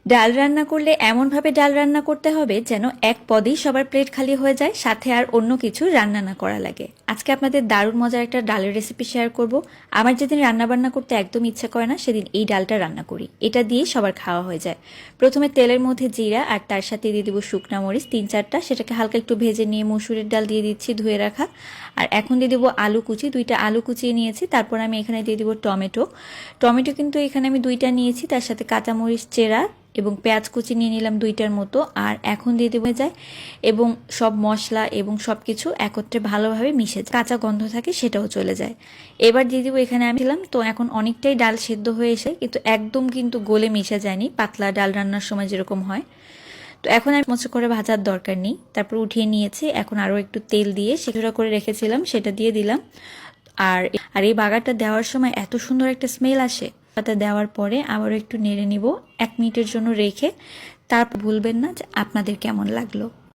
ডাল রান্না করলে এমনভাবে ডাল রান্না করতে হবে যেন এক পদেই সবার প্লেট খালি হয়ে যায়, সাথে আর অন্য কিছু রান্না না করা লাগে। আজকে আপনাদের দারুণ মজার একটা ডালের রেসিপি শেয়ার করব। আমার যেদিন রান্না বান্না করতে একদম ইচ্ছা করে না সেদিন এই ডালটা রান্না করি, এটা দিয়ে সবার খাওয়া হয়ে যায়। প্রথমে তেলের মধ্যে জিরা আর তার সাথে দিয়ে দেবো শুকনা মরিচ 3-4টা, সেটাকে হালকা একটু ভেজে নিয়ে মসুরের ডাল দিয়ে দিচ্ছি ধুয়ে রাখা। আর এখন দিয়ে দেবো আলু কুচি, 2টা আলু কুচিয়ে নিয়েছি। তারপর আমি এখানে দিয়ে দেবো টমেটো। টমেটো কিন্তু এখানে আমি 2টা নিয়েছি, তার সাথে কাঁচামরিচ চেরা এবং পেঁয়াজ কুচি নিয়ে নিলাম 2টার মতো। আর এখন দিয়ে দেবো যায় এবং সব মশলা এবং সব কিছু একত্রে ভালোভাবে মিশে যায়, কাঁচা গন্ধ থাকে সেটাও চলে যায়। এবার দিয়ে দেবো এখানে আমি ছিলাম তো এখন অনেকটাই ডাল সেদ্ধ হয়ে এসে কিন্তু একদম কিন্তু গলে মিশে যায়নি, পাতলা ডাল রান্নার সময় যেরকম হয়। তো এখন আর মচা করে ভাজার দরকার নেই, তারপর উঠিয়ে নিয়েছি। এখন আরও একটু তেল দিয়ে সেটা করে রেখেছিলাম সেটা দিয়ে দিলাম। আর আর এই বাগারটা দেওয়ার সময় এত সুন্দর একটা স্মেল আসে। পাতা দেওয়ার পরে আবারও একটু নেড়ে নিব 1 মিনিটের জন্য রেখে, তারপর ভুলবেন না যে আপনাদের কেমন লাগলো।